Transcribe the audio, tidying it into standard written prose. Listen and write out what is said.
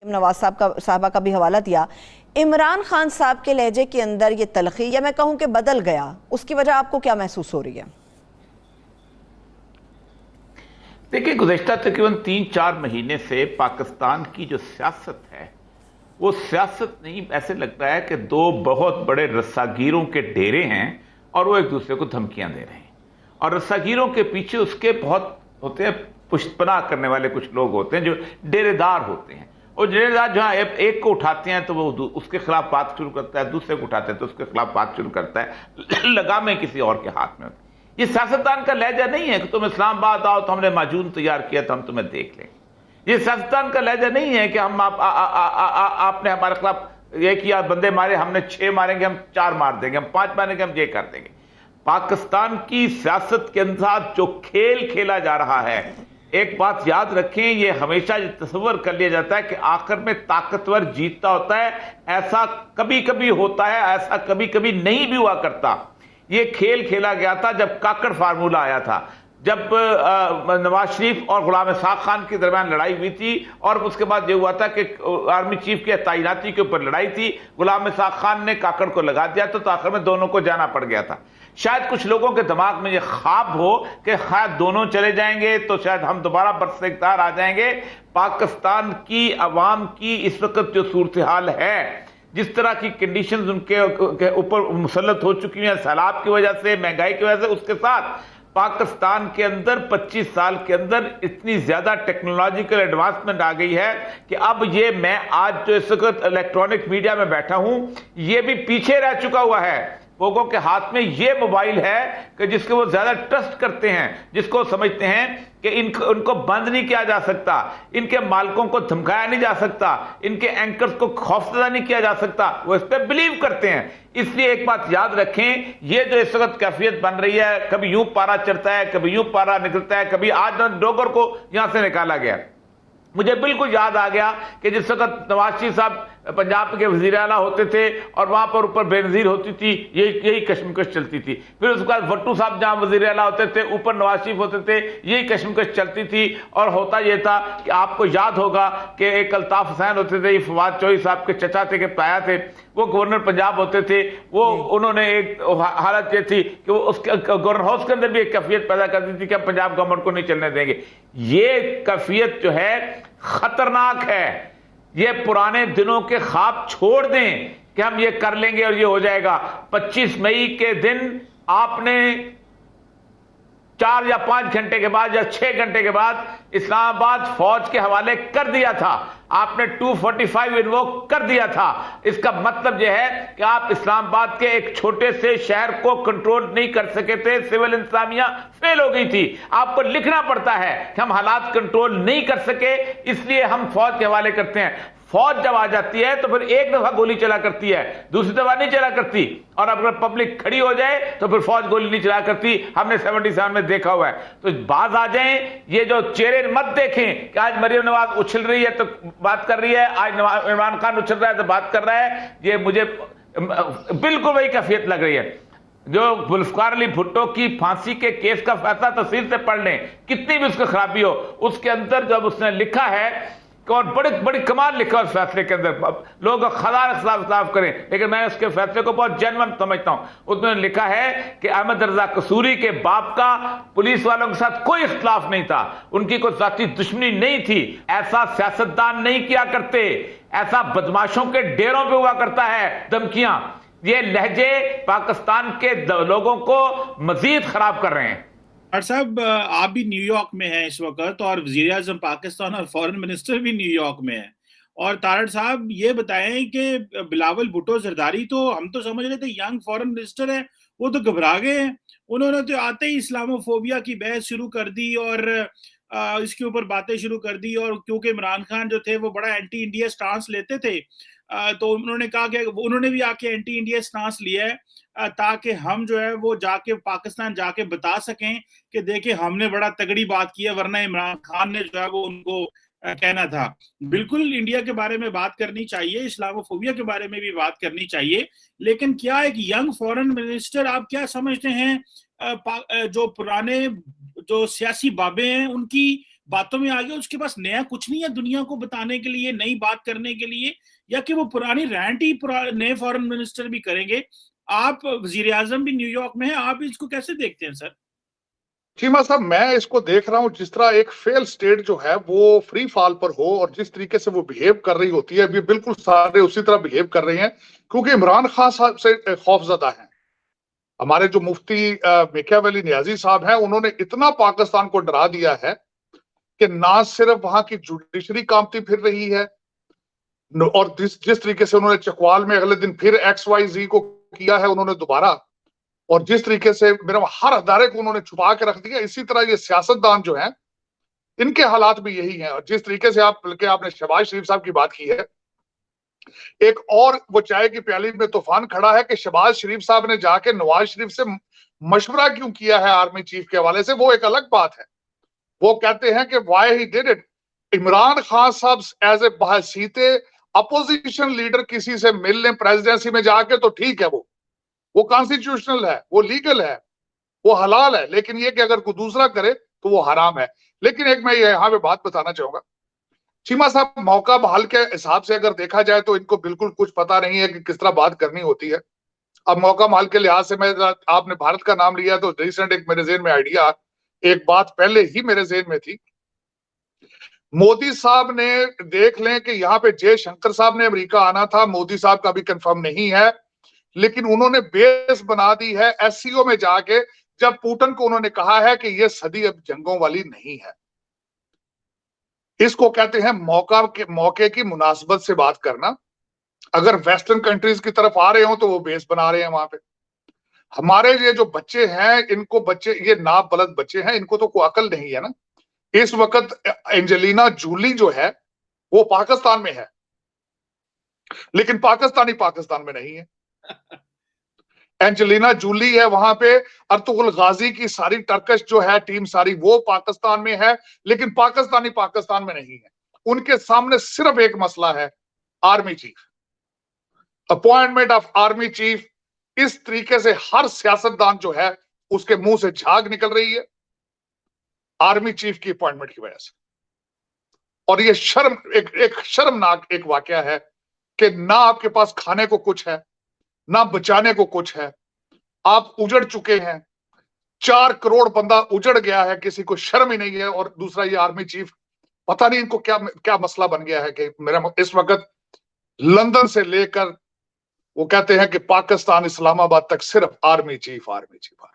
नवाज साहबा का भी हवाला दिया। इमरान खान साहब के लहजे के अंदर ये तलखी, या मैं कहूं कि बदल गया, उसकी वजह आपको क्या महसूस हो रही है? देखिए, गुज़श्ता तकरीबन 3-4 महीने से पाकिस्तान की जो सियासत है वो सियासत नहीं, ऐसे लगता है कि दो बहुत बड़े रस्सागीरों के डेरे हैं और वो एक दूसरे को धमकियां दे रहे हैं। और रस्सागीरों के पीछे उसके बहुत होते हैं पुष्टपनाह करने वाले कुछ लोग होते हैं जो डेरेदार होते हैं। और डेरेदार जो है एक को उठाते हैं तो वो उसके खिलाफ बात शुरू करता है, दूसरे को उठाते हैं तो उसके खिलाफ बात शुरू करता है, लगामें किसी और के हाथ में होती है। ये सियासतदान का लहजा नहीं है कि तुम इस्लामाबाद आओ तो हमने माजून तैयार किया तो हम तुम्हें देख लेंगे। ये सियासतदान का लहजा नहीं है कि हम आपने हमारे खिलाफ ये किया, बंदे मारे, हमने 6 मारेंगे, हम 4 मार देंगे, हम 5 मारेंगे, हम ये कर देंगे। पाकिस्तान की सियासत के अंदर जो खेल खेला जा रहा है, एक बात याद रखें, ये हमेशा ये तस्वर कर लिया जाता है कि आखिर में ताकतवर जीतता होता है। ऐसा कभी कभी होता है, ऐसा कभी कभी नहीं भी हुआ करता। ये खेल खेला गया था जब काकड़ फार्मूला आया था, जब नवाज शरीफ और गुलाम इसाक खान के दरमियान लड़ाई हुई थी, और उसके बाद ये हुआ था कि आर्मी चीफ की तैनाती के ऊपर लड़ाई थी, गुलाम इसाक खान ने काकड़ को लगा दिया तो आखिर में दोनों को जाना पड़ गया था। शायद कुछ लोगों के दिमाग में ये ख्वाब हो कि शायद दोनों चले जाएंगे तो शायद हम दोबारा बरसकदार आ जाएंगे। पाकिस्तान की अवाम की इस वक्त जो सूरत हाल है, जिस तरह की कंडीशंस उनके ऊपर मुसल्लत हो चुकी हैं सैलाब की वजह से, महंगाई की वजह से, उसके साथ पाकिस्तान के अंदर 25 साल के अंदर इतनी ज्यादा टेक्नोलॉजिकल एडवांसमेंट आ गई है कि अब ये मैं आज जो इस वक्त इलेक्ट्रॉनिक मीडिया में बैठा हूं, ये भी पीछे रह चुका हुआ है। लोगों के हाथ में ये मोबाइल है कि जिसके वो ज्यादा ट्रस्ट करते हैं, जिसको समझते हैं कि उनको बंद नहीं किया जा सकता, इनके मालिकों को धमकाया नहीं जा सकता, इनके एंकर्स को खौफजदा नहीं किया जा सकता, वो इस पर बिलीव करते हैं। इसलिए एक बात याद रखें, ये जो इस वक्त कैफियत बन रही है, कभी यूं पारा चढ़ता है, कभी यूं पारा निकलता है, कभी आज डोगर को यहां से निकाला गया। मुझे बिल्कुल याद आ गया कि जिस वक्त नवाज शरीफ साहब पंजाब के वजीर आला होते थे और वहां पर ऊपर बेनजीर होती थी, यही कश्मकश चलती थी। फिर उसके बाद भट्टू साहब जहां वजीर आला होते थे, ऊपर नवाज शरीफ होते थे, यही कश्मकश चलती थी। और होता यह था कि आपको याद होगा कि एक अल्ताफ हुसैन होते थे, फवाद चौधरी साहब के चचा थे, के ताया थे, वो गवर्नर पंजाब होते थे। वो उन्होंने एक हालत ये थी कि वो उसके गवर्नर हाउस के अंदर भी एक कैफियत पैदा कर दी थी कि हम पंजाब गवर्नमेंट को नहीं चलने देंगे। ये कैफियत जो है खतरनाक है। ये पुराने दिनों के ख्वाब छोड़ दें कि हम ये कर लेंगे और ये हो जाएगा। 25 मई के दिन आपने 4 या 5 घंटे के बाद या 6 घंटे के बाद इस्लामाबाद फौज के हवाले कर दिया था, आपने 245 इन्वोक कर दिया था। इसका मतलब यह है कि आप इस्लामाबाद के एक छोटे से शहर को कंट्रोल नहीं कर सके थे, सिविल इंतजामिया फेल हो गई थी। आपको लिखना पड़ता है कि हम हालात कंट्रोल नहीं कर सके, इसलिए हम फौज के हवाले करते हैं। फौज जब आ जाती है तो फिर एक दफा गोली चला करती है, दूसरी दफा नहीं चला करती। और अगर पब्लिक खड़ी हो जाए तो फिर फौज गोली नहीं चला करती, हमने 77 में देखा हुआ है। तो बाज आ जाएं, ये जो चेहरे मत देखें कि आज मरियम नवाज उछल रही है तो बात कर रही है, आज इमरान खान उछल रहा है तो बात कर रहा है। ये मुझे बिल्कुल वही कैफियत लग रही है। जो जुल्फकार अली भुट्टो की फांसी के केस का फैसला तफसील से पढ़ लें, कितनी भी उसकी खराबी हो, उसके अंदर जब उसने लिखा है, और बड़ी बड़ी कमाल लिखा उस फैसले के अंदर, लोग खदा खिलाफ करें, लेकिन मैं उसके फैसले को बहुत जेन्युइन समझता हूं। उसमें लिखा है कि अहमद रजा कसूरी के बाप का पुलिस वालों के साथ कोई इख्तिलाफ नहीं था, उनकी कोई जाती दुश्मनी नहीं थी, ऐसा सियासतदान नहीं किया करते, ऐसा बदमाशों के डेरों पे हुआ करता है धमकियां। ये लहजे पाकिस्तान के लोगों को मजीद खराब कर रहे हैं। और साहब, आप भी न्यूयॉर्क में हैं इस वक्त, और वजीर आजम पाकिस्तान और फॉरेन मिनिस्टर भी न्यूयॉर्क में है। और तारड़ साहब ये बताएं कि बिलावल भुट्टो जरदारी, तो हम तो समझ रहे थे यंग फॉरेन मिनिस्टर है, वो तो घबरा गए हैं। उन्होंने तो आते ही इस्लामोफोबिया की बहस शुरू कर दी और इसके ऊपर बातें शुरू कर दी। और क्योंकि इमरान खान जो थे वो बड़ा एंटी इंडिया स्टांस लेते थे, तो उन्होंने कहा कि उन्होंने भी आके एंटी इंडिया स्टांस लिया है ताकि हम जो है वो जाके पाकिस्तान जाके बता सकें कि देखिए हमने बड़ा तगड़ी बात की है, वरना इमरान खान ने जो है वो उनको कहना था। बिल्कुल इंडिया के बारे में बात करनी चाहिए, इस्लामोफोबिया के बारे में भी बात करनी चाहिए, लेकिन क्या एक यंग फॉरेन मिनिस्टर, आप क्या समझते हैं जो पुराने जो सियासी बाबे हैं उनकी बातों में आ गया, उसके पास नया कुछ नहीं है दुनिया को बताने के लिए, नई बात करने के लिए, या कि वो पुरानी रैंट ही नए फॉरेन मिनिस्टर भी करेंगे। आप वजीर आजम भी न्यूयॉर्क में है, आप इसको कैसे देखते हैं सर? चीमा साहब, मैं इसको देख रहा हूं जिस तरह एक फेल स्टेट जो है वो फ्री फॉल पर हो, और जिस तरीके से वो बिहेव कर रही होती है अभी बिल्कुल सारे उसी तरह बिहेव कर रहे हैं, क्योंकि इमरान खान साहब से खौफजदा है। हमारे जो मुफ्ती मियां नियाजी साहब हैं, उन्होंने इतना पाकिस्तान को डरा दिया है कि ना सिर्फ वहां की जुडिशरी कांपती फिर रही है, और जिस तरीके से उन्होंने चकवाल में अगले दिन फिर XYZ को किया है उन्होंने दोबारा, और जिस तरीके से मेरा हर अदारे को उन्होंने छुपा के रख दिया, इसी तरह ये सियासतदान जो हैं इनके हालात भी यही हैं। और जिस तरीके से आपने शहबाज शरीफ साहब की बात की है, एक और वो चाय की प्याली में तूफान खड़ा है कि शहबाज शरीफ साहब ने जाके नवाज शरीफ से मशवरा क्यों किया है आर्मी चीफ के हवाले से, वो एक अलग बात है। वो कहते हैं कि why he did it. Imran Khan साहब एज ए बहसीते अपोजिशन लीडर किसी से मिल लें प्रेसिडेंसी में जाके तो ठीक है, वो कॉन्स्टिट्यूशनल है, वो लीगल है, वो हलाल है, लेकिन ये कि अगर कोई दूसरा करे तो वो हराम है। लेकिन एक मैं यहां पे बात बताना चाहूंगा, चीमा साहब, मौका बहाल के हिसाब से अगर देखा जाए तो इनको बिल्कुल कुछ पता नहीं है कि किस तरह बात करनी होती है। अब मौका बहाल के लिहाज से मैं, आपने भारत का नाम लिया तो रिसेंट एक मेरे जेहन में आइडिया, एक बात पहले ही मेरे जेहन में थी। मोदी साहब ने, देख लें कि यहाँ पे जयशंकर साहब ने अमेरिका आना था, मोदी साहब का भी कंफर्म नहीं है, लेकिन उन्होंने बेस बना दी है SCO में जाके, जब पुतिन को उन्होंने कहा है कि यह सदी अब जंगों वाली नहीं है। इसको कहते हैं मौके की मुनासबत से बात करना। अगर वेस्टर्न कंट्रीज की तरफ आ रहे हो तो वो बेस बना रहे हैं वहां पे। हमारे ये जो बच्चे हैं, ये नाबलद बच्चे हैं, इनको तो कोई अकल नहीं है ना। इस वक्त एंजेलिना जूली जो है वो पाकिस्तान में है, लेकिन पाकिस्तानी पाकिस्तान में नहीं है। एंजेलिना जूली है वहां पे, अर्तुगरुल गाजी की सारी टर्कश जो है टीम सारी वो पाकिस्तान में है, लेकिन पाकिस्तानी पाकिस्तान में नहीं है। उनके सामने सिर्फ एक मसला है, army chief, appointment of army chief. इस तरीके से हर सियासतदान जो है उसके मुंह से झाग निकल रही है आर्मी चीफ की अपॉइंटमेंट की वजह से। और ये एक शर्मनाक एक वाकया है कि ना आपके पास खाने को कुछ है, ना बचाने को कुछ है, आप उजड़ चुके हैं। 4 करोड़ बंदा उजड़ गया है, किसी को शर्म ही नहीं है। और दूसरा ये आर्मी चीफ, पता नहीं इनको क्या क्या मसला बन गया है कि मेरा इस वक्त लंदन से लेकर वो कहते हैं कि पाकिस्तान इस्लामाबाद तक सिर्फ आर्मी चीफ, आर्मी चीफ।